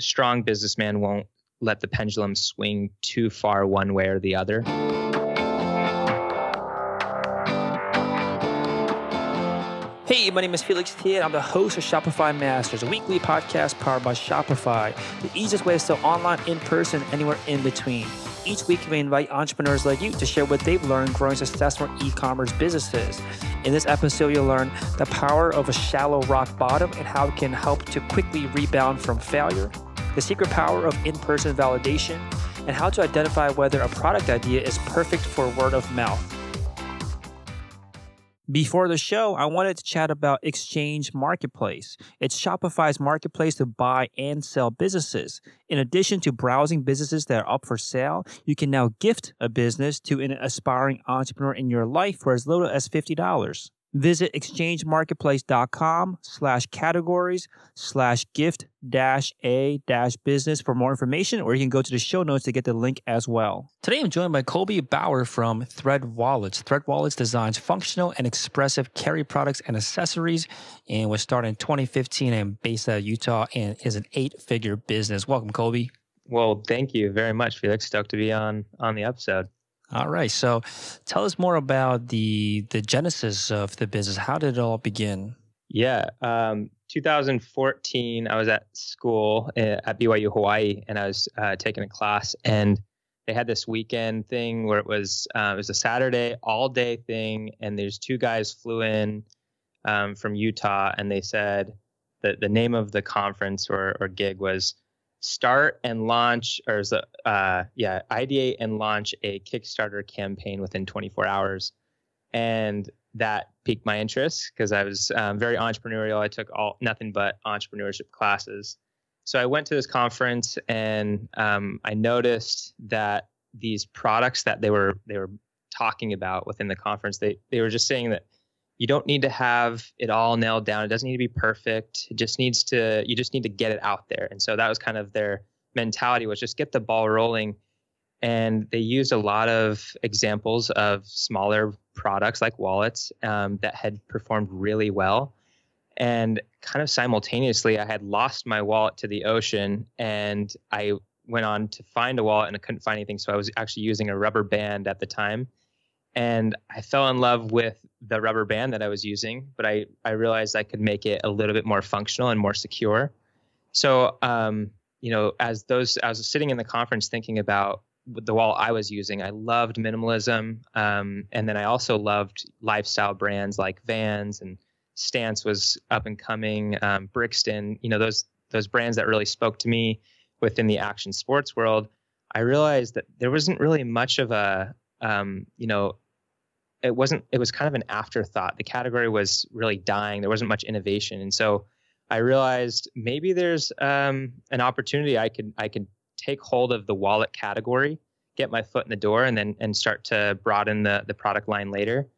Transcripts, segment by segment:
a strong businessman won't let the pendulum swing too far one way or the other. Hey, my name is Felix Tian. I'm the host of Shopify Masters, a weekly podcast powered by Shopify, the easiest way to sell online, in person, anywhere in between. Each week, we invite entrepreneurs like you to share what they've learned growing successful e-commerce businesses. In this episode, you'll learn the power of a shallow rock bottom and how it can help to quickly rebound from failure, the secret power of in-person validation, and how to identify whether a product idea is perfect for word of mouth. Before the show, I wanted to chat about Exchange Marketplace. It's Shopify's marketplace to buy and sell businesses. In addition to browsing businesses that are up for sale, you can now gift a business to an aspiring entrepreneur in your life for as little as $50. Visit exchangemarketplace.com/categories/gift-a-business for more information, or you can go to the show notes to get the link as well. Today, I'm joined by Colby Bauer from Thread Wallets. Thread Wallets designs functional and expressive carry products and accessories, and was started in 2015 and based out of Utah, and is an 8-figure business. Welcome, Colby. Well, thank you very much, Felix. Stoked to be on the episode. All right. So tell us more about the genesis of the business. How did it all begin? Yeah. 2014, I was at school at BYU Hawaii, and I was taking a class, and they had this weekend thing where it was a Saturday all day thing. And there's two guys flew in from Utah, and they said that the name of the conference or gig was start and launch, or ideate and launch a Kickstarter campaign within 24 hours. And that piqued my interest because I was very entrepreneurial. I took nothing but entrepreneurship classes. So I went to this conference, and I noticed that these products that they were talking about within the conference, they were just saying that you don't need to have it all nailed down. It doesn't need to be perfect. You just need to get it out there. And so that was kind of their mentality, was just get the ball rolling. And they used a lot of examples of smaller products like wallets that had performed really well. And kind of simultaneously, I had lost my wallet to the ocean, and I went on to find a wallet and I couldn't find anything. So I was actually using a rubber band at the time. And I fell in love with the rubber band that I was using, but I realized I could make it a little bit more functional and more secure. So, as I was sitting in the conference thinking about the wallet I was using, I loved minimalism. And then I also loved lifestyle brands like Vans, and Stance was up and coming, Brixton, those brands that really spoke to me within the action sports world. I realized that there wasn't really much of a, it was kind of an afterthought. The category was really dying. There wasn't much innovation. And so I realized maybe there's an opportunity I could take hold of the wallet category, get my foot in the door, and start to broaden the product line later.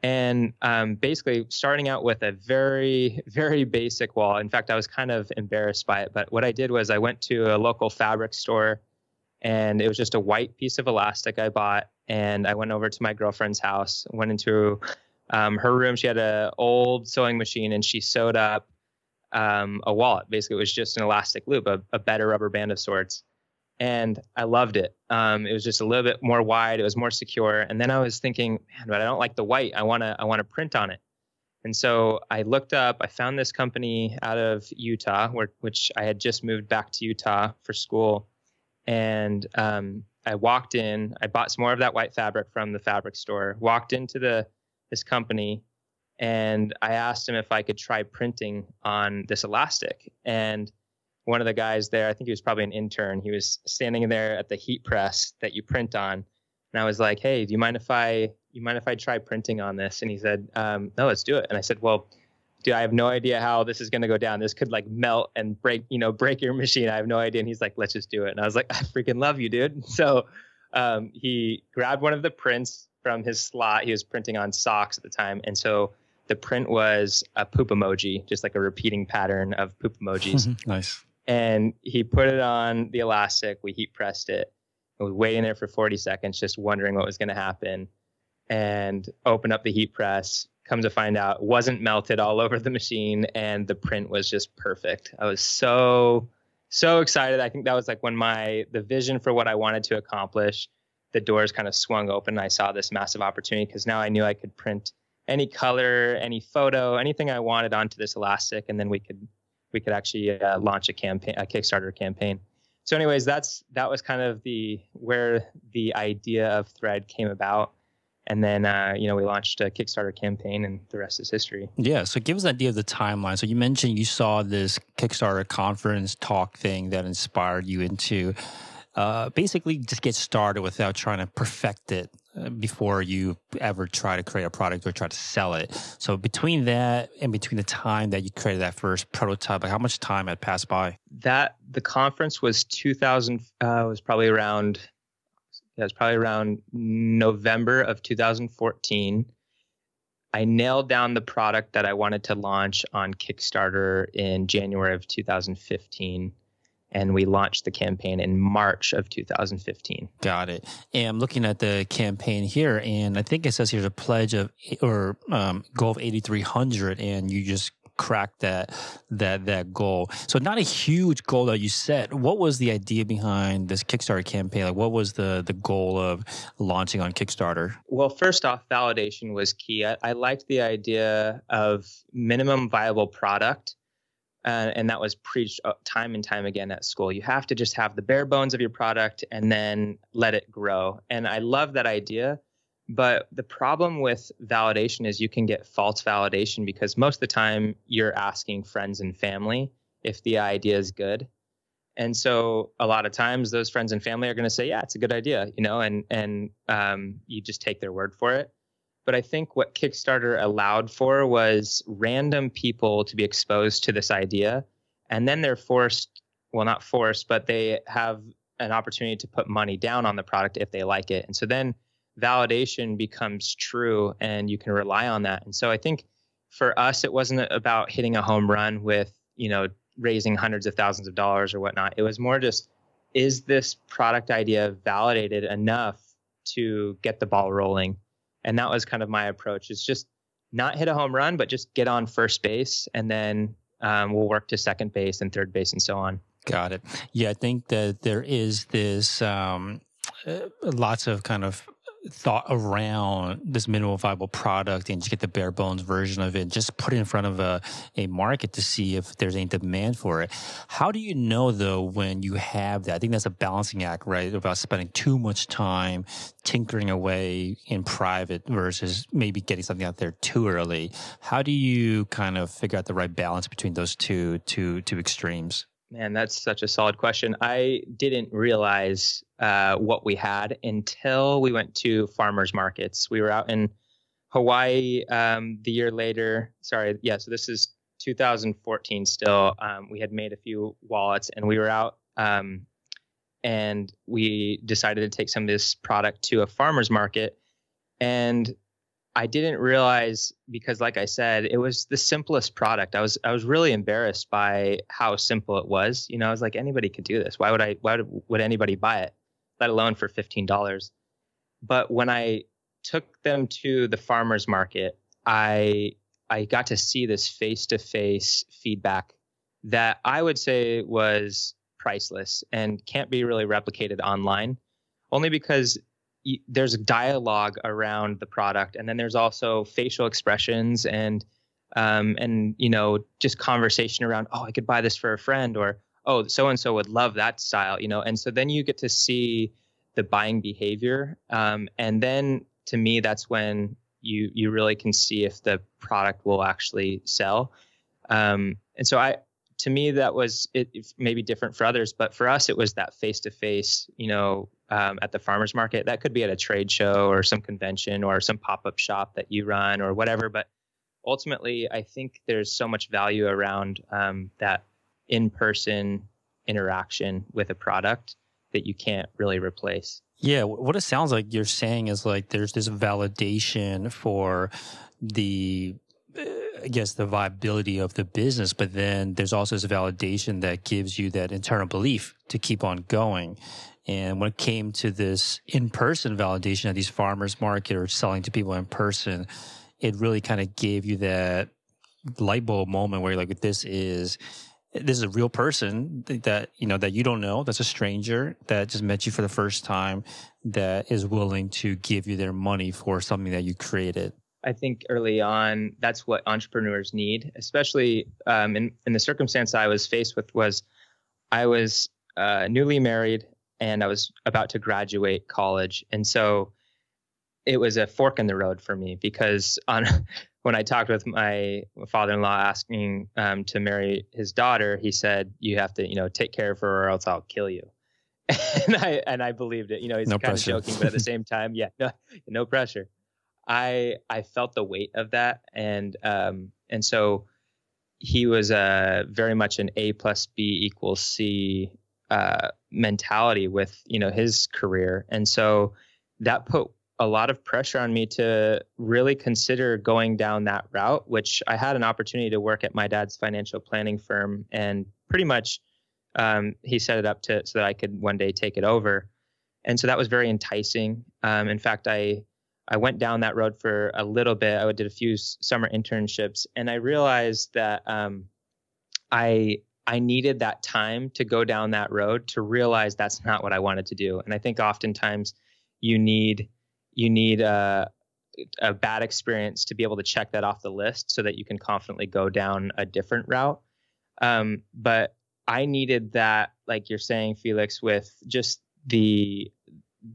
And basically starting out with a very, very basic wallet. In fact, I was kind of embarrassed by it. But what I did was I went to a local fabric store, and it was just a white piece of elastic I bought. And I went over to my girlfriend's house, went into her room. She had an old sewing machine, and she sewed up a wallet. Basically, it was just an elastic loop, a better rubber band of sorts. And I loved it. It was just a little bit more wide. It was more secure. And then I was thinking, man, but I don't like the white. I want to print on it. And so I looked up. I found this company out of Utah, which I had just moved back to Utah for school. And I walked in, I bought some more of that white fabric from the fabric store, walked into this company, and I asked him if I could try printing on this elastic. And one of the guys there, I think he was probably an intern, he was standing there at the heat press that you print on. And I was like, hey, do you mind if I try printing on this? And he said, no, let's do it. And I said, well, dude, I have no idea how this is going to go down. This could like melt and break your machine. I have no idea. And he's like, let's just do it. And I was like, I freaking love you, dude. So he grabbed one of the prints from his slot. He was printing on socks at the time. And so the print was a poop emoji, just like a repeating pattern of poop emojis. Nice. And he put it on the elastic. We heat pressed it. I was waiting there for 40 seconds, just wondering what was going to happen, and opened up the heat press. Come to find out, it wasn't melted all over the machine, and the print was just perfect. I was so so excited. I think that was like when the vision for what I wanted to accomplish, the doors kind of swung open. And I saw this massive opportunity because now I knew I could print any color, any photo, anything I wanted onto this elastic, and then we could actually launch a Kickstarter campaign. So, anyways, that was kind of where the idea of Thread came about. And then, we launched a Kickstarter campaign, and the rest is history. Yeah. So give us an idea of the timeline. So you mentioned you saw this Kickstarter conference talk thing that inspired you into basically just get started without trying to perfect it before you ever try to create a product or try to sell it. So between that and between the time that you created that first prototype, like how much time had passed by? The conference was 2000. Was probably around. It was probably around November of 2014. I nailed down the product that I wanted to launch on Kickstarter in January of 2015. And we launched the campaign in March of 2015. Got it. And I'm looking at the campaign here, and I think it says here's a pledge of goal of 8,300, and you just cracked that goal. So not a huge goal that you set. What was the idea behind this Kickstarter campaign? Like, what was the goal of launching on Kickstarter? Well, first off, validation was key. I liked the idea of minimum viable product. And that was preached time and time again at school. You have to just have the bare bones of your product and then let it grow. And I love that idea. But the problem with validation is you can get false validation because most of the time you're asking friends and family if the idea is good. And so a lot of times those friends and family are going to say, yeah, it's a good idea, and you just take their word for it. But I think what Kickstarter allowed for was random people to be exposed to this idea. And then they're not forced, but they have an opportunity to put money down on the product if they like it. And so then validation becomes true and you can rely on that. And so I think for us, it wasn't about hitting a home run with, raising hundreds of thousands of dollars or whatnot. It was more just, is this product idea validated enough to get the ball rolling? And that was kind of my approach, is just not hit a home run, but just get on first base, and then we'll work to second base and third base and so on. Got it. Yeah, I think that there is this lots of kind of thought around this minimal viable product and just get the bare bones version of it, just put it in front of a market to see if there's any demand for it. How do you know, though, when you have that? I think that's a balancing act, right? About spending too much time tinkering away in private versus maybe getting something out there too early. How do you kind of figure out the right balance between those two extremes? Man, that's such a solid question. I didn't realize what we had until we went to farmers markets. We were out in Hawaii the year later. So this is 2014 still. We had made a few wallets, and we were out and we decided to take some of this product to a farmer's market. And I didn't realize, because like I said, it was the simplest product. I was really embarrassed by how simple it was. I was like, anybody could do this. Why would anybody buy it, let alone for $15? But when I took them to the farmer's market, I got to see this face-to-face feedback that I would say was priceless and can't be really replicated online, only because there's a dialogue around the product, and then there's also facial expressions and just conversation around, oh, I could buy this for a friend, or oh, so and so would love that style, and so then you get to see the buying behavior, and then to me that's when you really can see if the product will actually sell, and so to me, that was it may be different for others, but for us, it was that face-to-face, at the farmer's market. That could be at a trade show or some convention or some pop-up shop that you run or whatever. But ultimately, I think there's so much value around that in-person interaction with a product that you can't really replace. Yeah, what it sounds like you're saying is like there's this validation for the viability of the business, but then there's also this validation that gives you that internal belief to keep on going. And when it came to this in-person validation at these farmers market or selling to people in person, it really kind of gave you that light bulb moment where you're like, this is this is a real person that, you know, that you don't know, that's a stranger that just met you for the first time, that is willing to give you their money for something that you created. I think early on, that's what entrepreneurs need, especially in the circumstance I was faced with. Was I was newly married and I was about to graduate college. And so it was a fork in the road for me, because when I talked with my father-in-law asking to marry his daughter, he said, you have to, you know, take care of her or else I'll kill you. And I believed it. You know, he's kind of joking, but at the same time, yeah, no pressure. I felt the weight of that. And so he was very much an A plus B equals C mentality with, you know, his career. And so that put a lot of pressure on me to really consider going down that route, which I had an opportunity to work at my dad's financial planning firm, and pretty much he set it up so that I could one day take it over. And so that was very enticing. In fact, I went down that road for a little bit. I did a few summer internships, and I realized that I needed that time to go down that road to realize that's not what I wanted to do. And I think oftentimes you need a bad experience to be able to check that off the list so that you can confidently go down a different route. But I needed that, like you're saying, Felix, with just the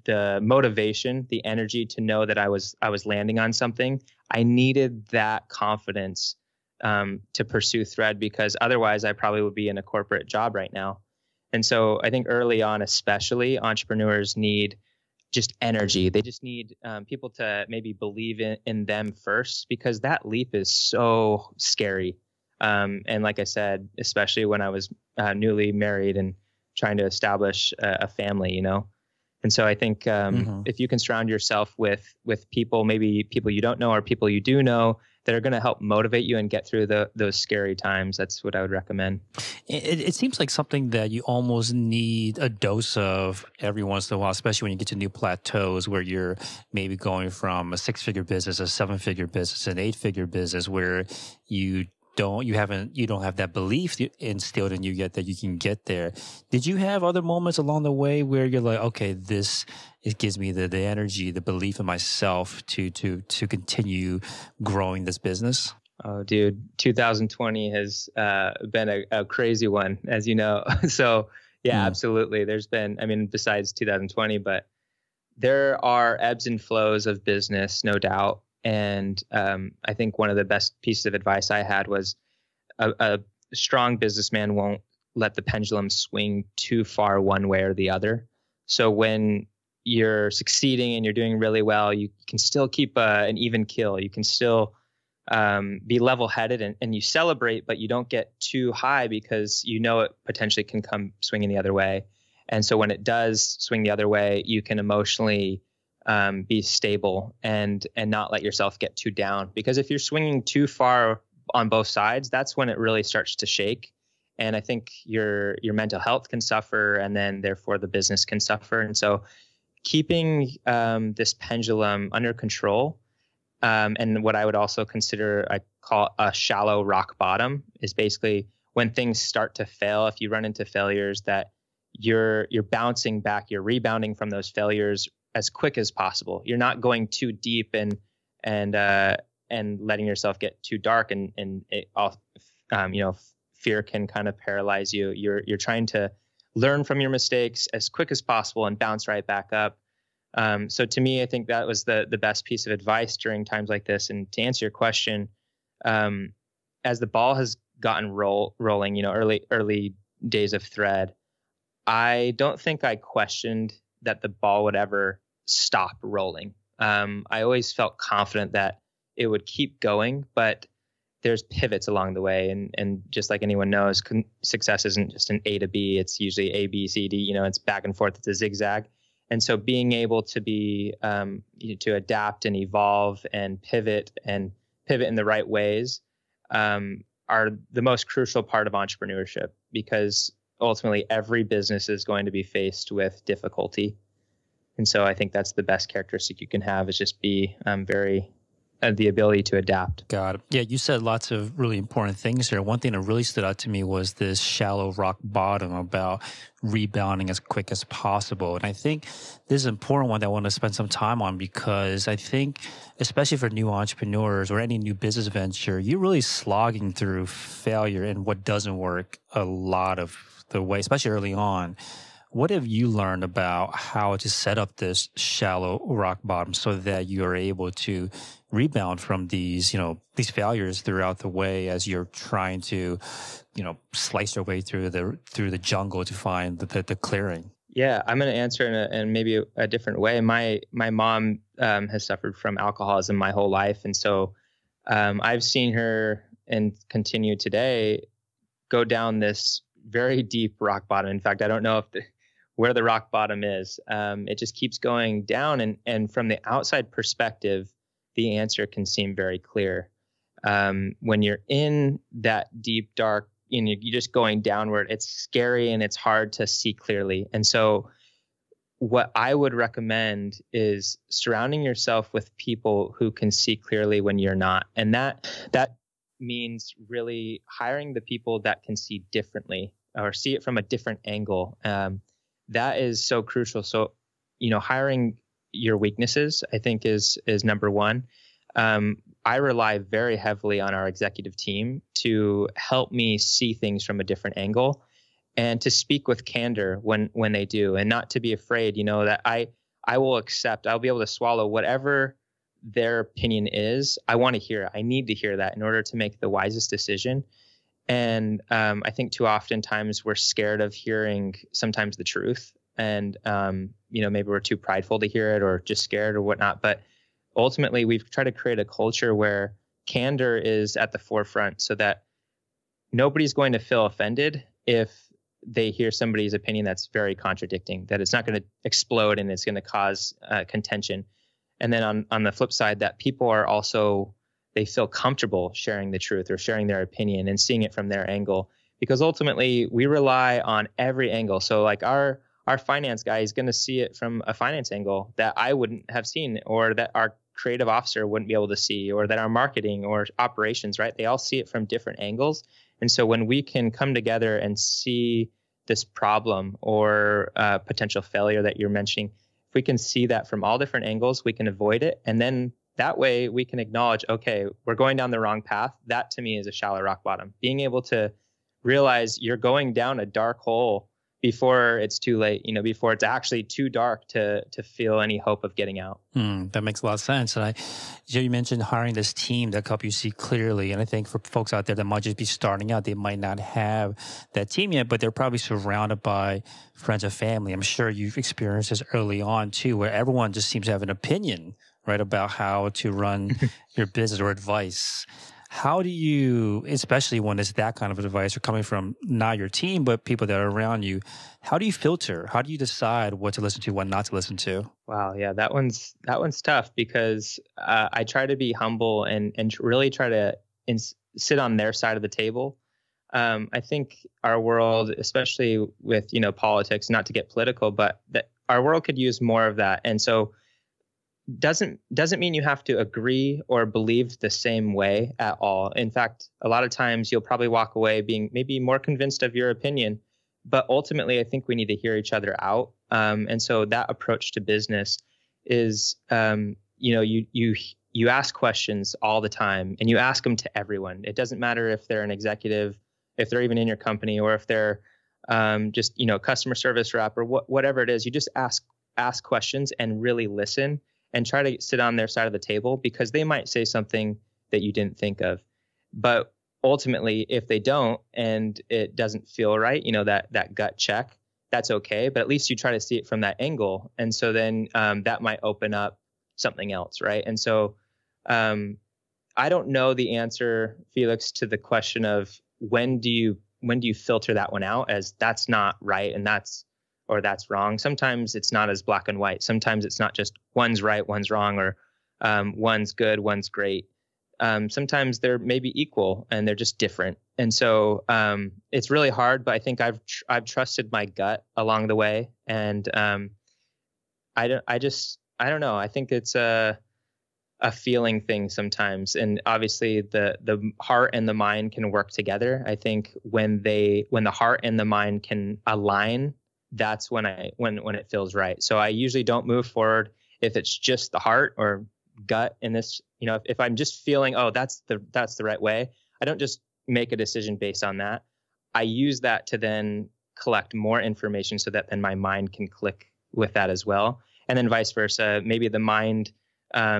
motivation, the energy to know that I was landing on something. I needed that confidence to pursue Thread, because otherwise I probably would be in a corporate job right now. And so I think early on, especially, entrepreneurs need just energy. They just need people to maybe believe in them first, because that leap is so scary. And like I said, especially when I was newly married and trying to establish a family, you know. And so I think if you can surround yourself with people, maybe people you don't know or people you do know, that are going to help motivate you and get through those scary times, that's what I would recommend. It seems like something that you almost need a dose of every once in a while, especially when you get to new plateaus where you're maybe going from a 6-figure business, a 7-figure business, an 8-figure business, where you don't have that belief instilled in you yet that you can get there. Did you have other moments along the way where you're like, okay, it gives me the energy, the belief in myself to continue growing this business? Oh, dude, 2020 has been a crazy one, as you know. So yeah, absolutely. There's been, I mean, besides 2020, but there are ebbs and flows of business, no doubt. And I think one of the best pieces of advice I had was a strong businessman won't let the pendulum swing too far one way or the other. So when you're succeeding and you're doing really well, you can still keep an even keel. You can still be level-headed and you celebrate, but you don't get too high, because you know it potentially can come swinging the other way. And so when it does swing the other way, you can emotionally be stable and not let yourself get too down, because if you're swinging too far on both sides, that's when it really starts to shake. And I think your mental health can suffer, and then therefore the business can suffer. And so keeping this pendulum under control, and what I would also consider, I call a shallow rock bottom, is basically when things start to fail. If you run into failures, that you're bouncing back, you're rebounding from those failures as quick as possible. You're not going too deep and letting yourself get too dark, and it all, fear can kind of paralyze you. You're trying to learn from your mistakes as quick as possible and bounce right back up. So to me, I think that was the best piece of advice during times like this. And to answer your question, as the ball has gotten rolling, you know, early days of Thread, I don't think I questioned that the ball would ever stop rolling. I always felt confident that it would keep going, but there's pivots along the way. And just like anyone knows, success isn't just an A to B. It's usually A, B, C, D, you know, it's back and forth. It's a zigzag. And so being able to be, to adapt and evolve and pivot in the right ways are the most crucial part of entrepreneurship, because ultimately every business is going to be faced with difficulty. And so I think that's the best characteristic you can have, is just be very the ability to adapt. Got it. Yeah, you said lots of really important things here. One thing that really stood out to me was this shallow rock bottom about rebounding as quick as possible. And I think this is an important one that I want to spend some time on, because I think, especially for new entrepreneurs or any new business venture, you're really slogging through failure and what doesn't work a lot of the way, especially early on. What have you learned about how to set up this shallow rock bottom so that you are able to rebound from these failures throughout the way as you're trying to, slice your way through the jungle to find the clearing? Yeah, I'm going to answer in maybe a different way. My mom has suffered from alcoholism my whole life, and so I've seen her, and continue today, go down this very deep rock bottom. In fact, I don't know where the rock bottom is. It just keeps going down. And from the outside perspective, the answer can seem very clear. When you're in that deep, dark, you're just going downward, it's scary and it's hard to see clearly. And so what I would recommend is surrounding yourself with people who can see clearly when you're not. And that means really hiring the people that can see differently or see it from a different angle. That is so crucial. So, hiring your weaknesses, I think is number one. I rely very heavily on our executive team to help me see things from a different angle and to speak with candor when they do, and not to be afraid, that I will accept, I'll be able to swallow whatever their opinion is. I want to hear it. I need to hear that in order to make the wisest decision. And I think too often times we're scared of hearing sometimes the truth, and maybe we're too prideful to hear it or just scared or whatnot. But ultimately, we've tried to create a culture where candor is at the forefront, so that nobody's going to feel offended if they hear somebody's opinion that's very contradicting, that it's not going to explode and it's going to cause contention. And then on the flip side, that people are also, they feel comfortable sharing the truth or sharing their opinion and seeing it from their angle, because ultimately we rely on every angle. So like our finance guy is going to see it from a finance angle that I wouldn't have seen, or that our creative officer wouldn't be able to see, or that our marketing or operations, right? They all see it from different angles. And so when we can come together and see this problem or potential failure that you're mentioning, if we can see that from all different angles, we can avoid it. And then that way we can acknowledge, okay, we're going down the wrong path. That to me is a shallow rock bottom. Being able to realize you're going down a dark hole before it's too late, before it's actually too dark to feel any hope of getting out. That makes a lot of sense. And you mentioned hiring this team that help you see clearly. And I think for folks out there that might just be starting out, they might not have that team yet, but they're probably surrounded by friends and family. I'm sure you've experienced this early on too, where everyone just seems to have an opinion, right, about how to run your business or advice. How do you, especially when it's that kind of advice or coming from not your team, but people that are around you, how do you filter? How do you decide what to listen to, what not to listen to? Wow. Yeah, that one's tough, because I try to be humble and really try to sit on their side of the table. I think our world, especially with, politics, not to get political, but that our world could use more of that. And so doesn't mean you have to agree or believe the same way at all. In fact, a lot of times you'll probably walk away being maybe more convinced of your opinion, but ultimately I think we need to hear each other out. And so that approach to business is, you ask questions all the time, and you ask them to everyone. It doesn't matter if they're an executive, if they're even in your company, or if they're just, customer service rep or whatever it is. You just ask questions and really listen, and try to sit on their side of the table, because they might say something that you didn't think of. But ultimately, if they don't, and it doesn't feel right, that gut check, that's okay. But at least you try to see it from that angle. And so then that might open up something else, right? And so I don't know the answer, Felix, to the question of when do you filter that one out as that's not right and that's wrong. Sometimes it's not as black and white. Sometimes it's not just one's right, one's wrong, or one's good, one's great. Sometimes they're maybe equal and they're just different. And so it's really hard, but I think I've trusted my gut along the way. And I don't know. I think it's a a feeling thing sometimes. And obviously the heart and the mind can work together. I think when the heart and the mind can align, that's when it feels right. So I usually don't move forward if it's just the heart or gut in this, if I'm just feeling, oh, that's the right way. I don't just make a decision based on that. I use that to then collect more information so that then my mind can click with that as well. And then vice versa. Maybe the mind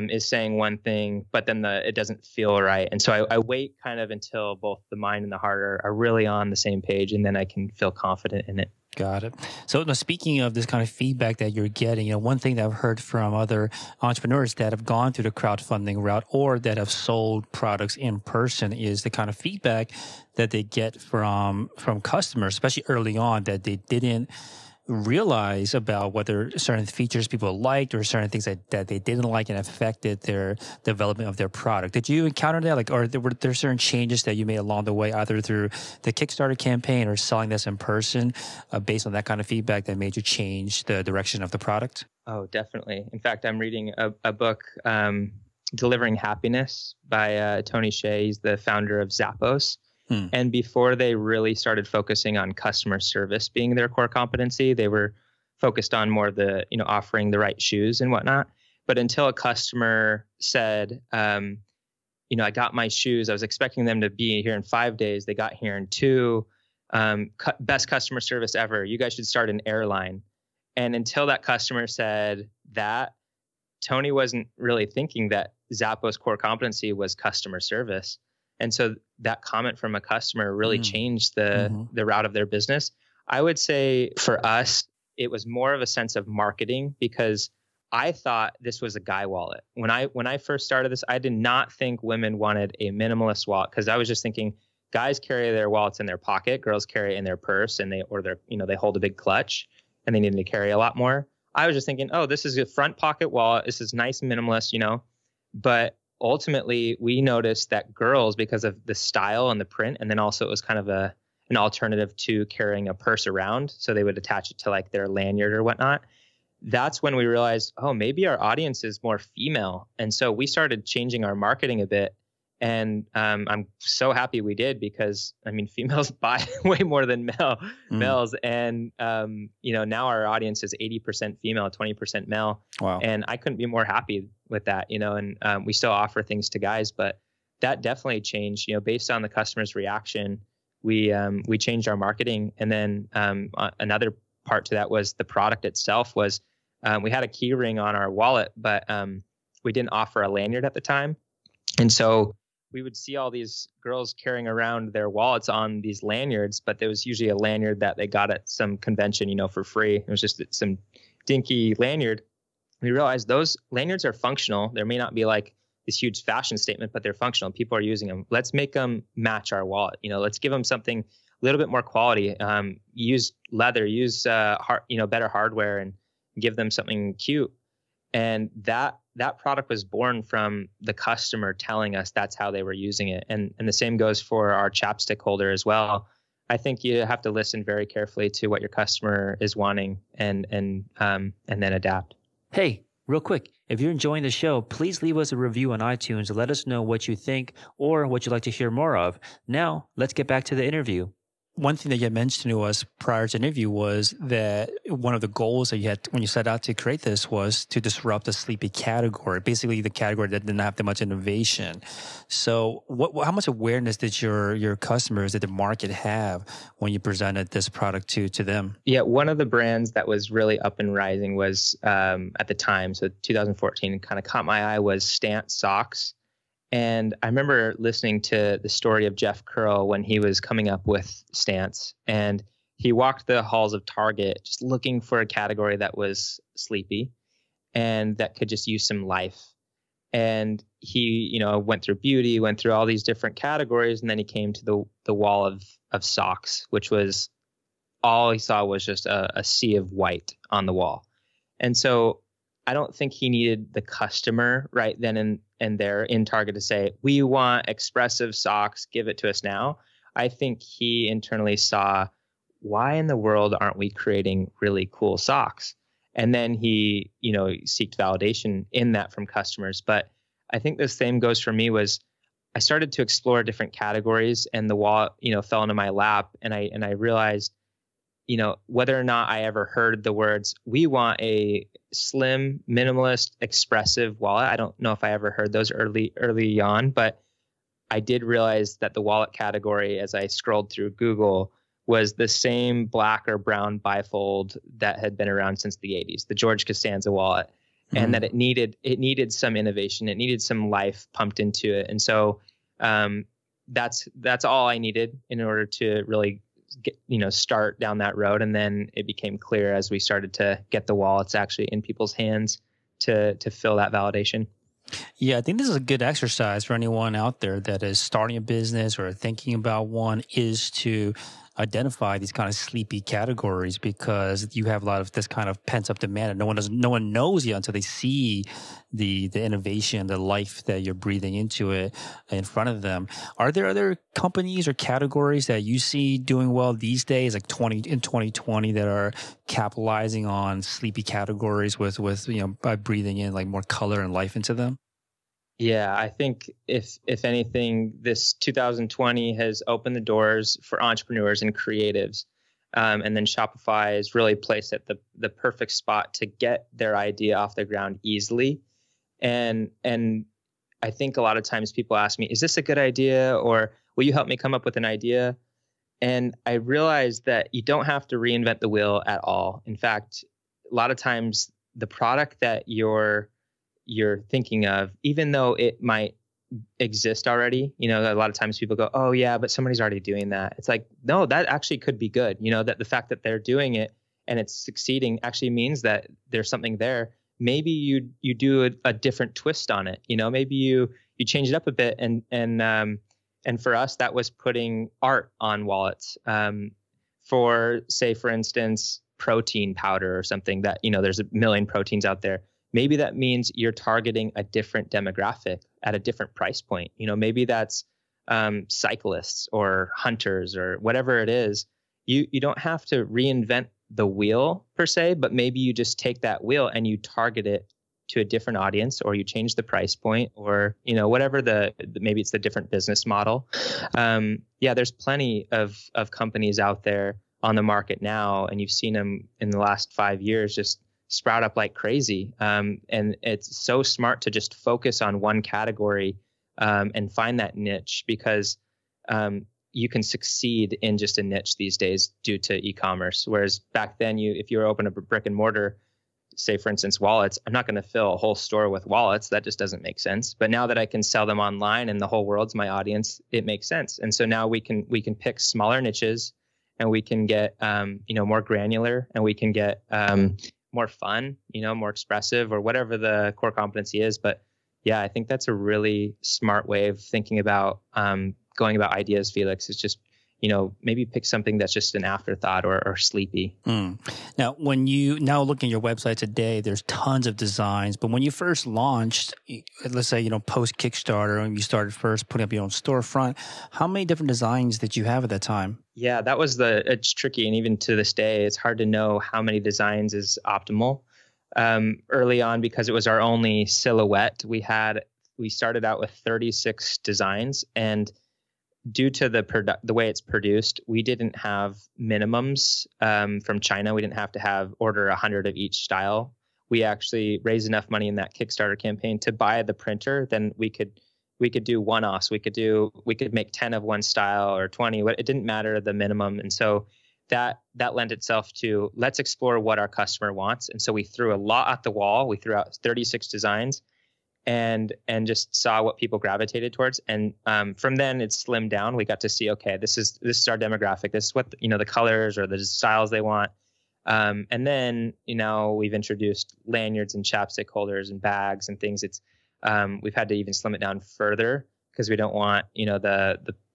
is saying one thing, but then it doesn't feel right. And so I wait kind of until both the mind and the heart are really on the same page, and then I can feel confident in it. Got it. So now, speaking of this kind of feedback that you're getting, one thing that I've heard from other entrepreneurs that have gone through the crowdfunding route or that have sold products in person is the kind of feedback that they get from customers, especially early on, that they didn't realize about whether certain features people liked or certain things that they didn't like and affected their development of their product. Did you encounter that? Or were there certain changes that you made along the way, either through the Kickstarter campaign or selling this in person, based on that kind of feedback that made you change the direction of the product? Oh, definitely. In fact, I'm reading a book, Delivering Happiness by Tony Hsieh. He's the founder of Zappos. And before they really started focusing on customer service being their core competency, they were focused on more the, offering the right shoes and whatnot. But until a customer said, I got my shoes, I was expecting them to be here in 5 days. They got here in 2. Best customer service ever. You guys should start an airline. And until that customer said that, Tony wasn't really thinking that Zappos' core competency was customer service. And so that comment from a customer really changed the route of their business. I would say for us, it was more of a sense of marketing, because I thought this was a guy wallet. When I first started this, I did not think women wanted a minimalist wallet, because I was just thinking guys carry their wallets in their pocket, girls carry it in their purse, and they hold a big clutch and they need to carry a lot more. I was just thinking, oh, this is a front pocket wallet. This is nice and minimalist, but ultimately, we noticed that girls, because of the style and the print, and then also it was kind of an alternative to carrying a purse around, so they would attach it to like their lanyard or whatnot. That's when we realized, oh, maybe our audience is more female. And so we started changing our marketing a bit. And I'm so happy we did, because females buy way more than males. And now our audience is 80% female, 20% male. Wow. And I couldn't be more happy with that, and we still offer things to guys, but that definitely changed, based on the customer's reaction. We changed our marketing. And then another part to that was the product itself was, we had a key ring on our wallet, but we didn't offer a lanyard at the time. And so we would see all these girls carrying around their wallets on these lanyards, but there was usually a lanyard that they got at some convention, for free. It was just some dinky lanyard. We realized those lanyards are functional. There may not be like this huge fashion statement, but they're functional. People are using them. Let's make them match our wallet. Let's give them something a little bit more quality. Use leather, use better hardware, and give them something cute. And that product was born from the customer telling us that's how they were using it. And the same goes for our chapstick holder as well. I think you have to listen very carefully to what your customer is wanting and then adapt. Hey, real quick, if you're enjoying the show, please leave us a review on iTunes and let us know what you think or what you'd like to hear more of. Now, let's get back to the interview. One thing that you had mentioned to us prior to the interview was that one of the goals that you had when you set out to create this was to disrupt the sleepy category, basically the category that didn't have that much innovation. So how much awareness did your customers, did the market have when you presented this product to them? Yeah, one of the brands that was really up and rising was at the time, so 2014, kind of caught my eye, was Stance Socks. And I remember listening to the story of Jeff Curl when he was coming up with Stance, and he walked the halls of Target just looking for a category that was sleepy and that could just use some life. And he, went through beauty, went through all these different categories, and then he came to the wall of socks, which was all he saw was just a sea of white on the wall. And so I don't think he needed the customer right then and there in Target to say, we want expressive socks, give it to us now. I think he internally saw, why in the world aren't we creating really cool socks? And then he, seeked validation in that from customers. But I think the same goes for me. Was I started to explore different categories, and the wallet, fell into my lap, and I realized, whether or not I ever heard the words, we want a slim, minimalist, expressive wallet. I don't know if I ever heard those early on, but I did realize that the wallet category, as I scrolled through Google, was the same black or brown bifold that had been around since the 80s, the George Costanza wallet, and that it needed some innovation. It needed some life pumped into it. And so that's all I needed in order to really start down that road. And then it became clear as we started to get the wallets actually in people's hands to fill that validation. Yeah, I think this is a good exercise for anyone out there that is starting a business or thinking about one, is to identify these kind of sleepy categories, because you have a lot of this kind of pent up demand, and no one knows yet until they see the innovation, the life that you're breathing into it in front of them. Are there other companies or categories that you see doing well these days, like in 2020, that are capitalizing on sleepy categories with by breathing in like more color and life into them? Yeah, I think if anything, this 2020 has opened the doors for entrepreneurs and creatives. And then Shopify is really placed at the perfect spot to get their idea off the ground easily. And I think a lot of times people ask me, is this a good idea? Or will you help me come up with an idea? And I realized that you don't have to reinvent the wheel at all. In fact, a lot of times the product that you're thinking of, even though it might exist already, a lot of times people go, oh yeah, but somebody's already doing that. It's like, no, that actually could be good. That the fact that they're doing it and it's succeeding actually means that there's something there. Maybe you do a different twist on it. Maybe you change it up a bit. And for us, that was putting art on wallets. For instance, protein powder or something that, there's a million proteins out there. Maybe that means you're targeting a different demographic at a different price point. Maybe that's cyclists or hunters or whatever it is. You don't have to reinvent the wheel per se, but maybe you just take that wheel and you target it to a different audience, or you change the price point, or whatever maybe it's the different business model. There's plenty of companies out there on the market now, and you've seen them in the last 5 years just sprout up like crazy. And it's so smart to just focus on one category and find that niche, because you can succeed in just a niche these days due to e-commerce. Whereas back then, if you were open up a brick and mortar, say for instance, wallets, I'm not going to fill a whole store with wallets. That just doesn't make sense. But now that I can sell them online and the whole world's my audience, it makes sense. And so now we can pick smaller niches, and we can get more granular, and we can get more fun, more expressive, or whatever the core competency is. But yeah, I think that's a really smart way of thinking about going about ideas, Felix, is just, maybe pick something that's just an afterthought or sleepy. Now, when you look at your website today, there's tons of designs. But when you first launched, let's say, post Kickstarter, and you started first putting up your own storefront, how many different designs did you have at that time? Yeah, it's tricky. And even to this day, it's hard to know how many designs is optimal. Early on, because it was our only silhouette, we started out with 36 designs, and due to the way it's produced, we didn't have minimums from China. We didn't have to order 100 of each style. We actually raised enough money in that Kickstarter campaign to buy the printer. Then we could do one-offs. We could make 10 of one style or 20. It didn't matter the minimum. And so that lent itself to, let's explore what our customer wants. And so we threw a lot at the wall. We threw out 36 designs and just saw what people gravitated towards. And from then it slimmed down. We got to see, okay, this is our demographic. This is what, the colors or the styles they want. And then, we've introduced lanyards and chapstick holders and bags and things. We've had to even slim it down further, because we don't want,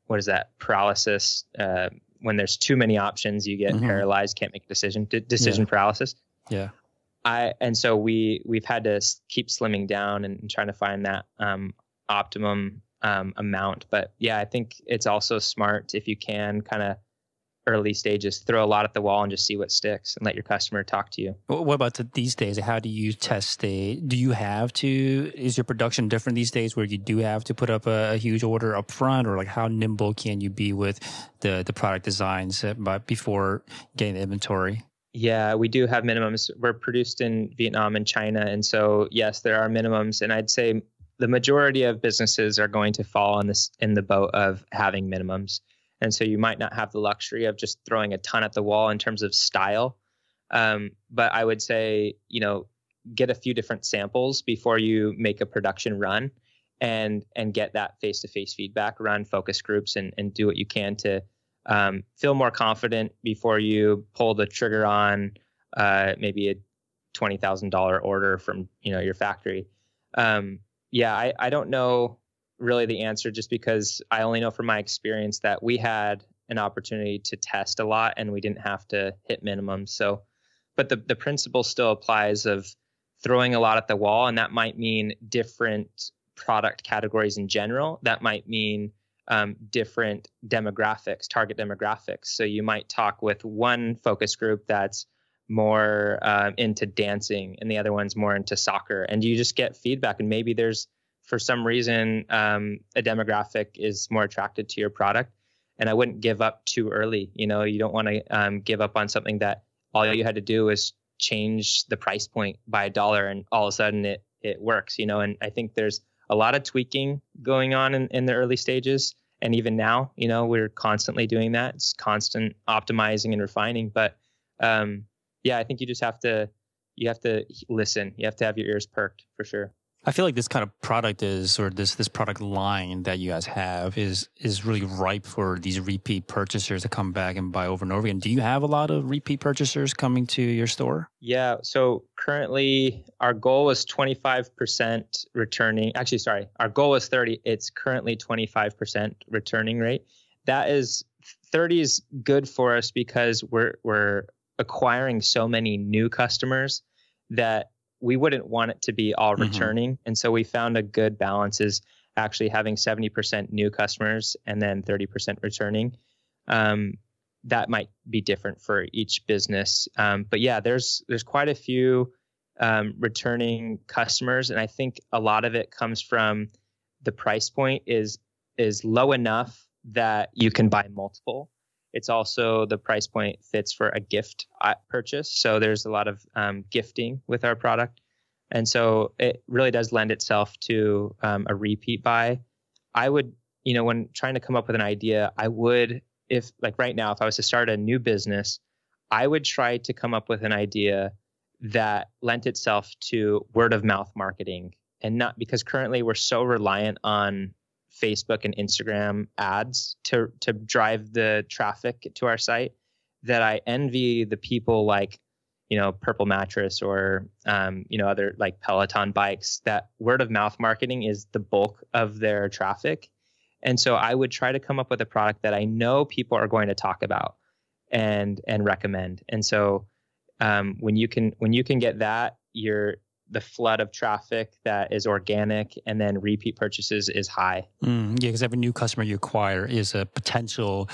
what is that, paralysis? When there's too many options, you get paralyzed, can't make a decision paralysis. Yeah. And so we've had to keep slimming down and trying to find that optimum amount. But yeah, I think it's also smart if you can kind of early stages, throw a lot at the wall and just see what sticks and let your customer talk to you. What about these days? How do you test do you have to, is your production different these days where you do have to put up a huge order up front, or like how nimble can you be with the product designs before getting the inventory? Yeah, we do have minimums. We're produced in Vietnam and China. And so, yes, there are minimums. And I'd say the majority of businesses are going to fall in the boat of having minimums. And so you might not have the luxury of just throwing a ton at the wall in terms of style. But I would say, get a few different samples before you make a production run and get that face-to-face feedback, run focus groups and do what you can to feel more confident before you pull the trigger on maybe a $20,000 order from, your factory. I don't know really the answer, just because I only know from my experience that we had an opportunity to test a lot and we didn't have to hit minimums. So, but the principle still applies of throwing a lot at the wall, and that might mean different product categories in general. That might mean different demographics, target demographics. So you might talk with one focus group that's more into dancing and the other one's more into soccer, and you just get feedback, and maybe there's, for some reason, a demographic is more attracted to your product. And I wouldn't give up too early. You don't want to give up on something that all you had to do was change the price point by $1 and all of a sudden it works, and I think there's a lot of tweaking going on in the early stages. And even now, we're constantly doing that. It's constant optimizing and refining. But I think you just have to listen. You have to have your ears perked for sure. I feel like this kind of product this product line that you guys have is really ripe for these repeat purchasers to come back and buy over and over again. Do you have a lot of repeat purchasers coming to your store? Yeah. So currently our goal was 25% returning. Actually, sorry, our goal was 30. It's currently 25% returning rate. 30 is good for us because we're acquiring so many new customers that we wouldn't want it to be all returning. And so we found a good balance is actually having 70% new customers and then 30% returning. That might be different for each business. But yeah, there's quite a few returning customers. And I think a lot of it comes from the price point is low enough that you can buy multiple. It's also the price point fits for a gift purchase. So there's a lot of gifting with our product. And so it really does lend itself to a repeat buy. I would, when trying to come up with an idea, if right now, if I was to start a new business, I would try to come up with an idea that lent itself to word of mouth marketing, and not because currently we're so reliant on Facebook and Instagram ads to drive the traffic to our site that I envy the people like, Purple Mattress or, other like Peloton bikes, that word of mouth marketing is the bulk of their traffic. And so I would try to come up with a product that I know people are going to talk about and recommend. And so when you can get that, the flood of traffic that is organic and then repeat purchases is high. Because every new customer you acquire is a potential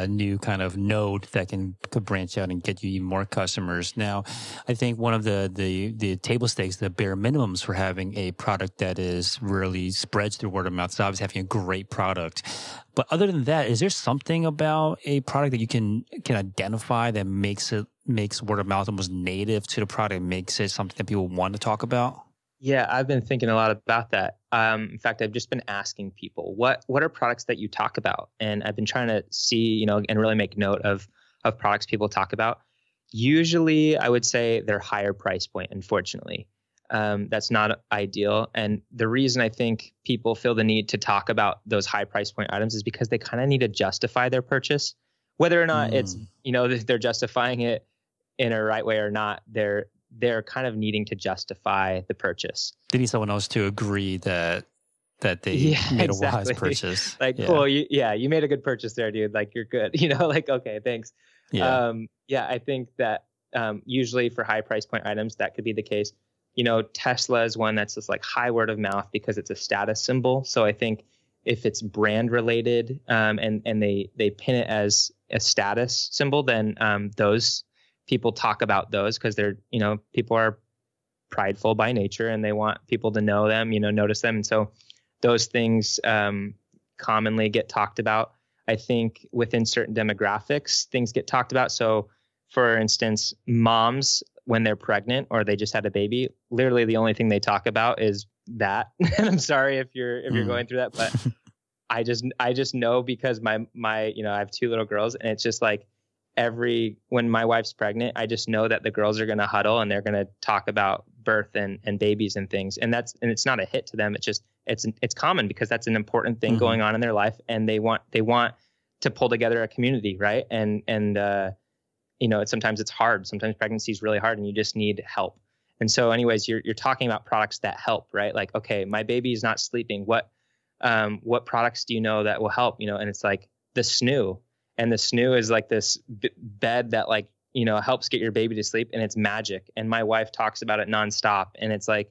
new kind of node that could branch out and get you even more customers. Now, I think one of the table stakes, the bare minimums for having a product that is really spreads through word of mouth is obviously having a great product. But other than that, is there something about a product that you can identify that makes word of mouth almost native to the product, makes it something that people want to talk about? Yeah, I've been thinking a lot about that. In fact, I've just been asking people, what are products that you talk about? And I've been trying to see, and really make note of products people talk about. Usually, I would say they're higher price point, unfortunately. That's not ideal. And the reason I think people feel the need to talk about those high price point items is because they kind of need to justify their purchase. Whether or not it's, they're justifying it in a right way or not, they're kind of needing to justify the purchase. They need someone else to agree that they made a wise purchase. Cool. You made a good purchase there, dude. Like, you're good. Okay, thanks. Yeah. I think that usually for high price point items, that could be the case. Tesla is one that's just like high word of mouth because it's a status symbol. So I think if it's brand related, and they pin it as a status symbol, then those people talk about those because they're, people are prideful by nature and they want people to know them, notice them. And so those things commonly get talked about. I think within certain demographics, things get talked about. So for instance, moms, when they're pregnant or they just had a baby, literally the only thing they talk about is that. And I'm sorry if you're going through that, but I just know because my I have 2 little girls, and it's just like when my wife's pregnant, I just know that the girls are going to huddle and they're going to talk about birth and babies and things. And it's not a hit to them. It's just, it's common because that's an important thing going on in their life. And they want to pull together a community. Right. And sometimes it's hard. Sometimes pregnancy is really hard and you just need help. And so anyways, you're talking about products that help, right? Like, okay, my baby is not sleeping. What products do you know that will help? And it's like the snoo. And the snoo is like this bed that helps get your baby to sleep, and it's magic. And my wife talks about it nonstop. And it's like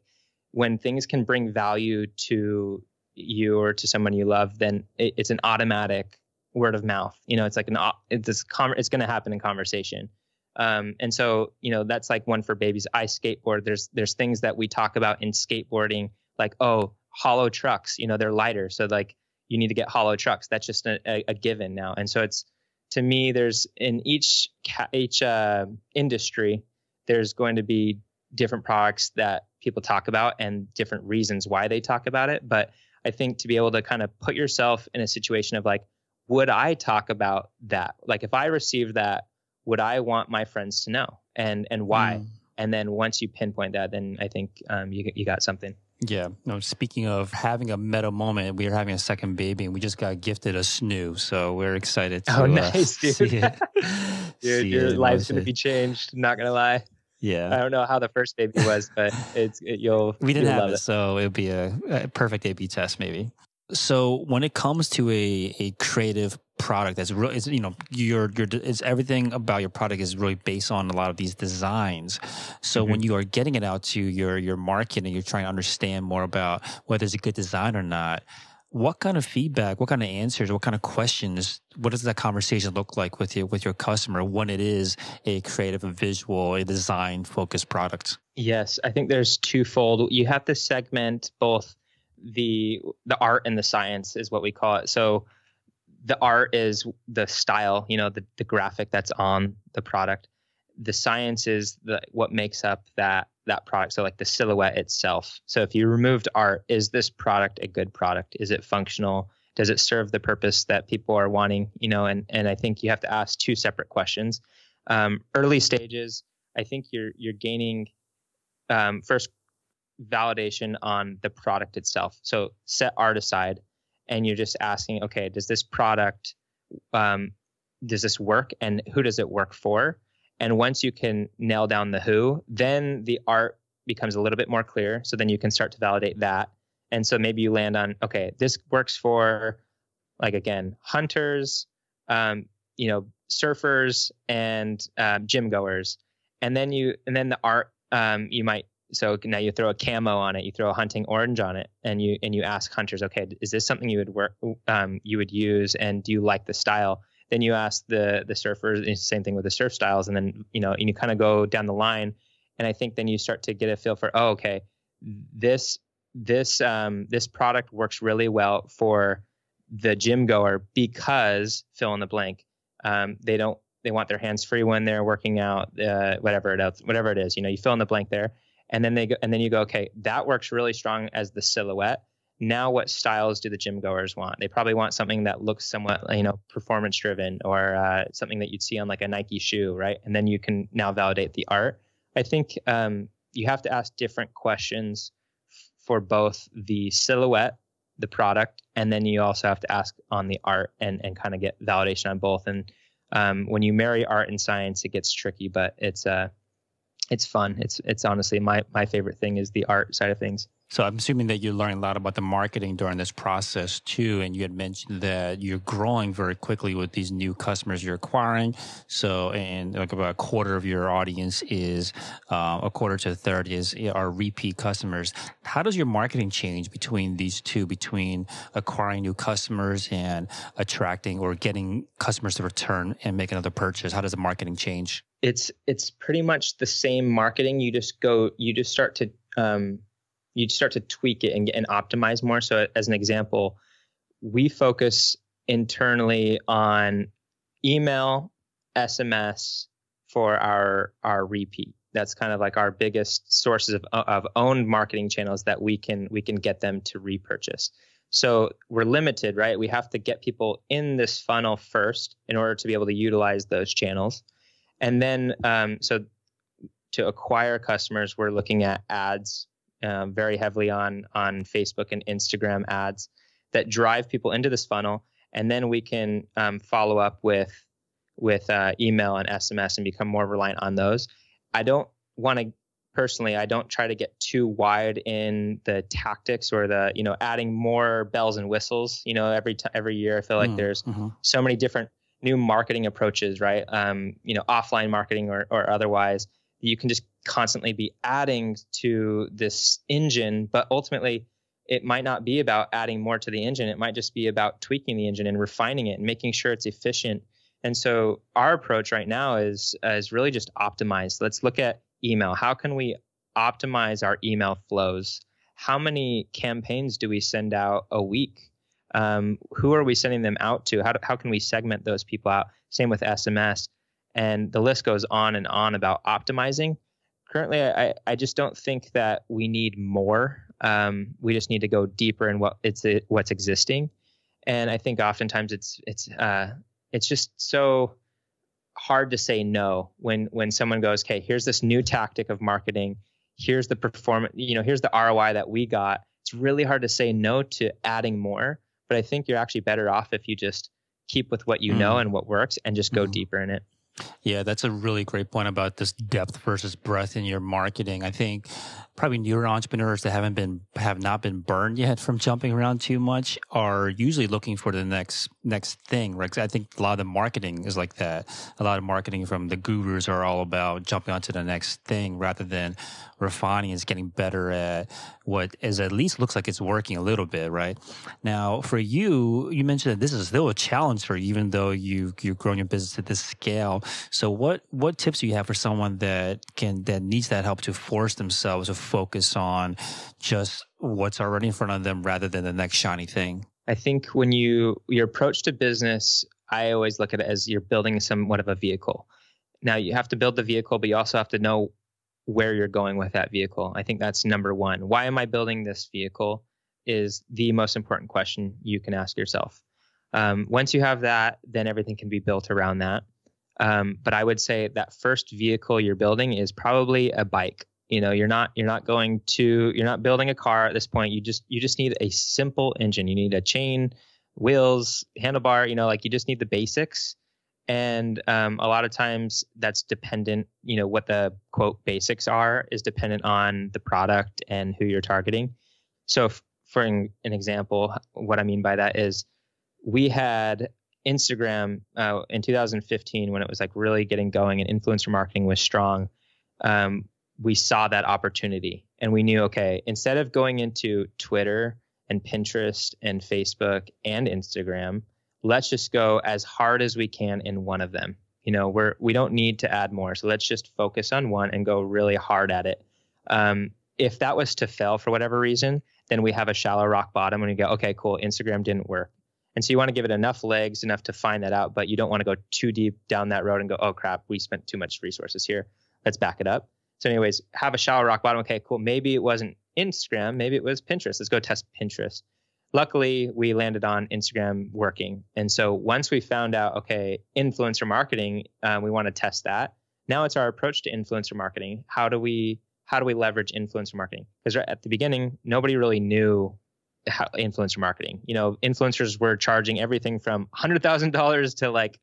when things can bring value to you or to someone you love, then it's an automatic word of mouth. It's like it's going to happen in conversation. And so, that's like one for babies. I skateboard. There's things that we talk about in skateboarding, like, oh, hollow trucks, they're lighter. So like you need to get hollow trucks. That's just a given now. And so to me, there's in each industry, there's going to be different products that people talk about and different reasons why they talk about it. But I think to be able to kind of put yourself in a situation of like, would I talk about that? Like if I received that, would I want my friends to know and why? And then once you pinpoint that, then I think you got something. Yeah. No, speaking of having a meta moment, we are having a second baby and we just got gifted a snoo. So we're excited to nice, dude. See it. Dude, your life's going to be changed. Not going to lie. Yeah. I don't know how the first baby was, but we didn't have it. So it would be a perfect A/B test maybe. So when it comes to a creative product that's real, it's everything about your product is really based on a lot of these designs. So when you are getting it out to your market and you're trying to understand more about whether it's a good design or not, what kind of feedback, what kind of answers, what kind of questions, what does that conversation look like with your customer when it is a creative, a visual, a design focused product? Yes, I think there's twofold. You have to segment both the art and the science is what we call it. So the art is the style, the graphic that's on the product. The science is what makes up that product. So like the silhouette itself. So if you removed art, is this product a good product? Is it functional? Does it serve the purpose that people are wanting? And I think you have to ask 2 separate questions. Early stages, I think you're gaining first validation on the product itself. So set art aside and you're just asking, okay, does this product, does this work and who does it work for? And once you can nail down the who, then the art becomes a little bit more clear. So then you can start to validate that. And so maybe you land on, okay, this works for like, again, hunters, surfers and gym goers. And then the art, so now you throw a camo on it, you throw a hunting orange on it, and you ask hunters, okay, is this something you would use, and do you like the style? Then you ask the surfers, the same thing with the surf styles, and then and you kind of go down the line, and I think then you start to get a feel for, oh, okay, this product works really well for the gym goer because fill in the blank. They want their hands free when they're working out, whatever it is, you fill in the blank there. And then you go, okay, that works really strong as the silhouette. Now what styles do the gym goers want? They probably want something that looks somewhat, performance driven or something that you'd see on like a Nike shoe, right? And then you can now validate the art. I think you have to ask different questions for both the silhouette, the product, and then you also have to ask on the art and kind of get validation on both. And when you marry art and science, it gets tricky, but it's fun. It's honestly my favorite thing is the art side of things. So I'm assuming that you learned a lot about the marketing during this process too. And you had mentioned that you're growing very quickly with these new customers you're acquiring. So, and like about a quarter of your audience is, a quarter to a third are repeat customers. How does your marketing change between these two, between acquiring new customers and attracting or getting customers to return and make another purchase? How does the marketing change? It's pretty much the same marketing. You just start to tweak it and optimize more. So as an example, we focus internally on email, SMS for our repeat. That's kind of like our biggest sources of owned marketing channels that we can get them to repurchase. So we're limited, right? We have to get people in this funnel first in order to be able to utilize those channels. And then, so to acquire customers, we're looking at ads very heavily on Facebook and Instagram ads that drive people into this funnel. And then we can follow up with email and SMS and become more reliant on those. I don't try to get too wide in the tactics or the, adding more bells and whistles. Every year I feel like there's so many different new marketing approaches, right? Offline marketing or otherwise, you can just constantly be adding to this engine, but ultimately it might not be about adding more to the engine. It might just be about tweaking the engine and refining it and making sure it's efficient. And so our approach right now is really just optimized. Let's look at email. How can we optimize our email flows? How many campaigns do we send out a week? Who are we sending them out to? How can we segment those people out? Same with SMS. And the list goes on and on about optimizing. Currently, I just don't think that we need more. We just need to go deeper in what's existing. And I think oftentimes it's just so hard to say no when someone goes, okay, here's this new tactic of marketing. Here's the performance, here's the ROI that we got. It's really hard to say no to adding more. But I think you're actually better off if you just keep with what you know and what works and just go deeper in it. Yeah, that's a really great point about this depth versus breadth in your marketing. I think probably newer entrepreneurs that have not been burned yet from jumping around too much are usually looking for the next thing, right? 'Cause I think a lot of the marketing is like that. A lot of marketing from the gurus are all about jumping onto the next thing rather than refining and getting better at what is at least looks like it's working a little bit, right? Now, for you mentioned that this is still a challenge for you, even though you've grown your business at this scale. So what tips do you have for someone that needs that help to force themselves to focus on just what's already in front of them rather than the next shiny thing? I think when your approach to business, I always look at it as you're building somewhat of a vehicle. Now you have to build the vehicle, but you also have to know where you're going with that vehicle. I think that's number one. Why am I building this vehicle is the most important question you can ask yourself. Once you have that, then everything can be built around that. But I would say that first vehicle you're building is probably a bike. You're not building a car at this point. You just need a simple engine. You need a chain, wheels, handlebar, you just need the basics. And a lot of times that's dependent, what the quote basics are is dependent on the product and who you're targeting. So for an example, what I mean by that is we had Instagram in 2015 when it was like really getting going and influencer marketing was strong. We saw that opportunity and we knew, okay, instead of going into Twitter and Pinterest and Facebook and Instagram, let's just go as hard as we can in one of them. We don't need to add more. So let's just focus on one and go really hard at it. If that was to fail for whatever reason, then we have a shallow rock bottom and we go, okay, cool, Instagram didn't work. And so you want to give it enough legs, enough to find that out, but you don't want to go too deep down that road and go, oh crap, we spent too much resources here. Let's back it up. So anyways, have a shallow rock bottom. Okay, cool. Maybe it wasn't Instagram. Maybe it was Pinterest. Let's go test Pinterest. Luckily, we landed on Instagram working. And so once we found out, okay, influencer marketing, we want to test that. Now it's our approach to influencer marketing. How do we leverage influencer marketing? Because right at the beginning, nobody really knew how influencer marketing. Influencers were charging everything from $100,000 to like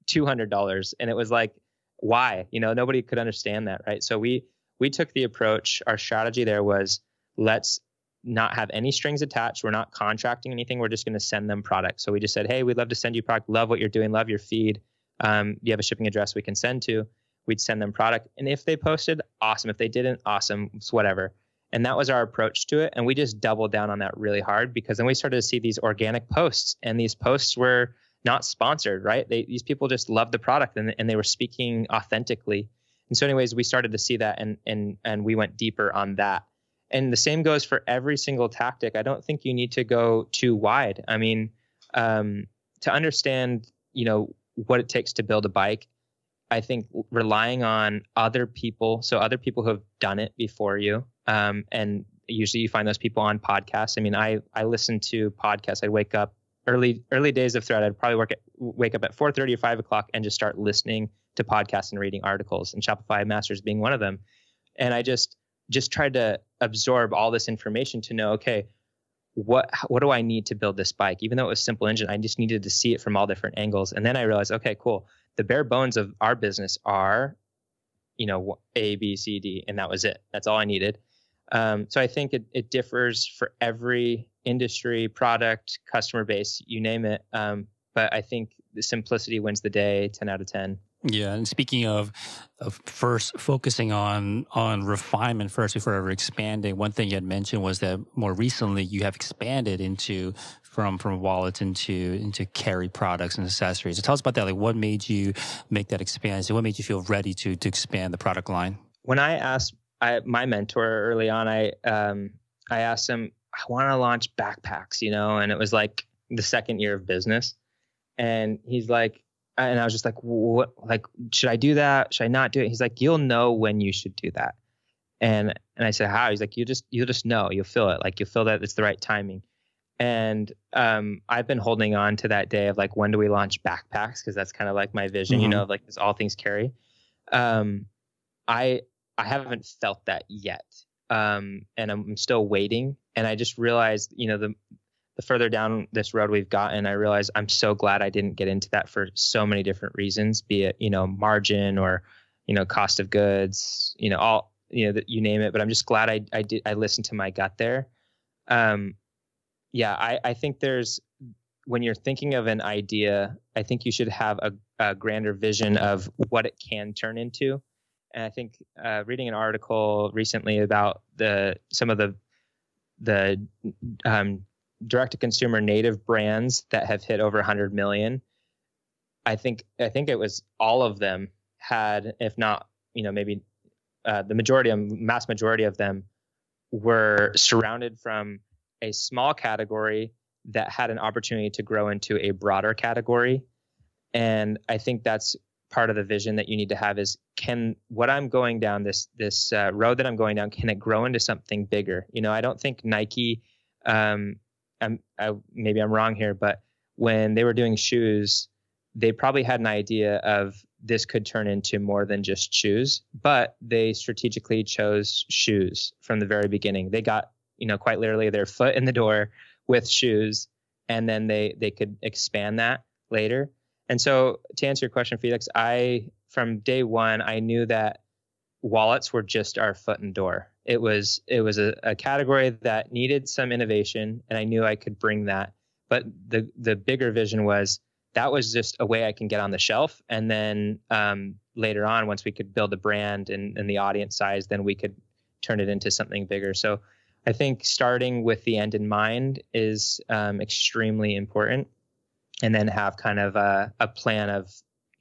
$200. And it was like, why? Nobody could understand that, right? So we took the approach. Our strategy there was let's not have any strings attached. We're not contracting anything. We're just going to send them product. So we just said, hey, we'd love to send you product. Love what you're doing. Love your feed. Do you have a shipping address we can send to? We'd send them product. And if they posted, awesome. If they didn't, awesome. It's whatever. And that was our approach to it. And we just doubled down on that really hard, because then we started to see these organic posts, and these posts were not sponsored, right? These people just loved the product, and they were speaking authentically. And so anyways, we started to see that, and we went deeper on that. And the same goes for every single tactic. I don't think you need to go too wide. I mean, to understand, what it takes to build a bike, I think relying on other people, so other people who have done it before you, and usually you find those people on podcasts. I mean, I listen to podcasts. I'd wake up early days of Thread. I'd probably wake up at 4:30 or 5 o'clock and just start listening to podcasts and reading articles, and Shopify Masters being one of them. And I just tried to absorb all this information to know, okay, what do I need to build this bike? Even though it was simple engine, I just needed to see it from all different angles. And then I realized, okay, cool. The bare bones of our business are, A, B, C, D, and that was it. That's all I needed. So I think it differs for every industry, product, customer base, you name it. But I think the simplicity wins the day, 10 out of 10. Yeah, and speaking of first focusing on refinement first before ever expanding, one thing you had mentioned was that more recently you have expanded from wallets into carry products and accessories. So tell us about that. Like, what made you make that expansion? What made you feel ready to expand the product line? When I asked my mentor early on, I asked him, I want to launch backpacks, and it was like the second year of business, and he's like. And I was just like, what? Like, should I do that? Should I not do it? He's like, you'll know when you should do that. And I said, how? He's like, you'll just know. You'll feel it. Like, you'll feel that it's the right timing. And I've been holding on to that day of like, when do we launch backpacks? Because that's kind of like my vision, of like, it's all things carry. I haven't felt that yet, and I'm still waiting. And I just realized, the further down this road we've gotten, I realize I'm so glad I didn't get into that for so many different reasons, be it, margin or, cost of goods, you name it. But I'm just glad I listened to my gut there. I think when you're thinking of an idea, I think you should have a grander vision of what it can turn into. And I think reading an article recently about some of the direct-to-consumer native brands that have hit over 100 million. I think it was all of them had, if not, maybe the mass majority of them were surrounded from a small category that had an opportunity to grow into a broader category. And I think that's part of the vision that you need to have is, what I'm going down, this road that I'm going down, can it grow into something bigger? I don't think Nike, maybe I'm wrong here, but when they were doing shoes, they probably had an idea of this could turn into more than just shoes, but they strategically chose shoes from the very beginning. They got, quite literally their foot in the door with shoes, and then they could expand that later. And so to answer your question, Felix, from day one, I knew that wallets were just our foot in the door. It was a category that needed some innovation, and I knew I could bring that. But the bigger vision was that was just a way I can get on the shelf. And then later on, once we could build a brand and the audience size, then we could turn it into something bigger. So I think starting with the end in mind is extremely important. And then have kind of a plan of,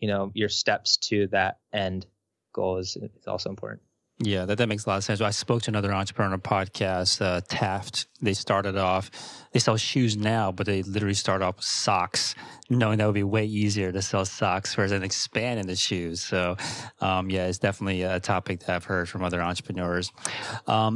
your steps to that end goal is also important. Yeah, that makes a lot of sense. I spoke to another entrepreneur podcast, Taft. They sell shoes now, but they literally start off with socks, knowing that would be way easier to sell socks versus then expand into shoes. So, it's definitely a topic that I've heard from other entrepreneurs.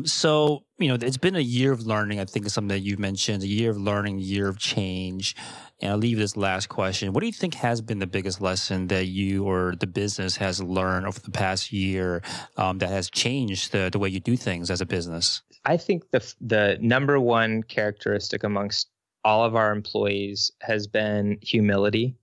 So, it's been a year of learning. I think it's something that you've mentioned, a year of learning, a year of change. And I'll leave this last question. What do you think has been the biggest lesson that you or the business has learned over the past year that has changed the way you do things as a business? I think the number one characteristic amongst all of our employees has been humility.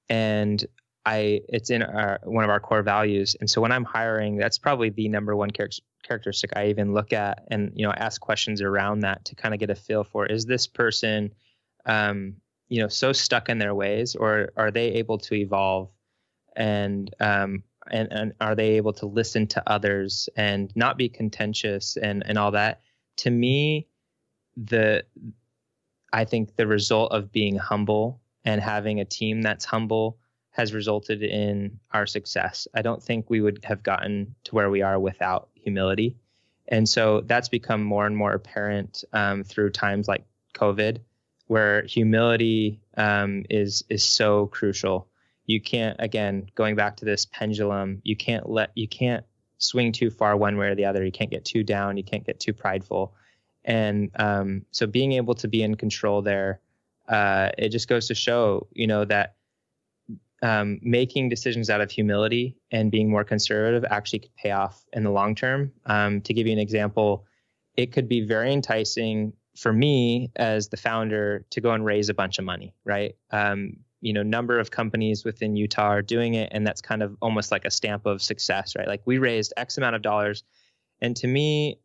And it's in one of our core values. And so when I'm hiring, that's probably the number one characteristic I even look at, and ask questions around that to kind of get a feel for, is this person so stuck in their ways, or are they able to evolve, and are they able to listen to others and not be contentious and all that. To me, I think the result of being humble and having a team that's humble has resulted in our success. I don't think we would have gotten to where we are without humility. And so that's become more and more apparent through times like COVID, where humility is so crucial. You can't, again, going back to this pendulum, you can't swing too far one way or the other. You can't get too down. You can't get too prideful. And so being able to be in control there, it just goes to show, that making decisions out of humility and being more conservative actually could pay off in the long term. To give you an example, it could be very enticing for me as the founder to go and raise a bunch of money, right? Number of companies within Utah are doing it, and that's kind of almost like a stamp of success, right? Like, we raised X amount of dollars. And to me,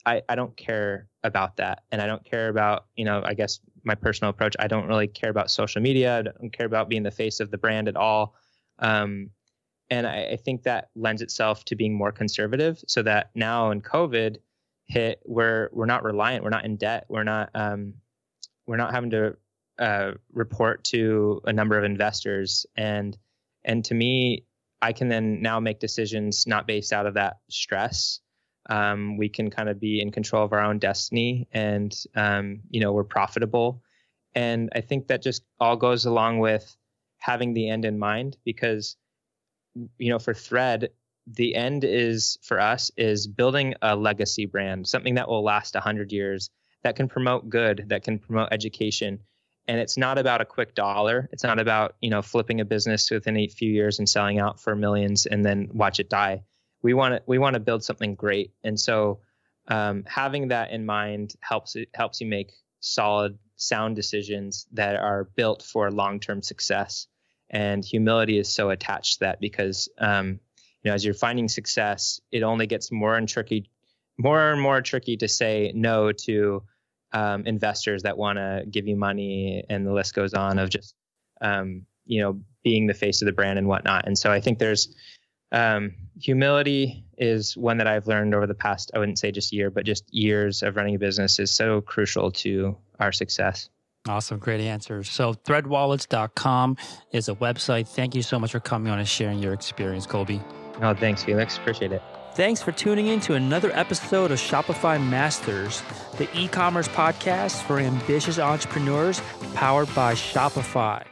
I don't care about that. And I don't care about, I guess my personal approach, I don't really care about social media. I don't care about being the face of the brand at all. And I think that lends itself to being more conservative, so that now when COVID hit, we're not reliant, we're not in debt, we're not having to report to a number of investors. And to me, I can then now make decisions not based out of that stress. We can kind of be in control of our own destiny, and, we're profitable. And I think that just all goes along with having the end in mind, because, for Thread, the end for us is building a legacy brand, something that will last 100 years, that can promote good, that can promote education. And it's not about a quick dollar. It's not about, flipping a business within a few years and selling out for millions and then watch it die. We want to build something great. And so having that in mind helps you make solid, sound decisions that are built for long-term success. And humility is so attached to that, because as you're finding success, it only gets more and more tricky to say no to investors that want to give you money, and the list goes on of just being the face of the brand and whatnot. And so I think there's humility is one that I've learned over the past, I wouldn't say just year, but just years of running a business, is so crucial to our success. Awesome. Great answers. So threadwallets.com is a website. Thank you so much for coming on and sharing your experience, Colby. Oh, thanks, Felix. Appreciate it. Thanks for tuning in to another episode of Shopify Masters, the e-commerce podcast for ambitious entrepreneurs, powered by Shopify.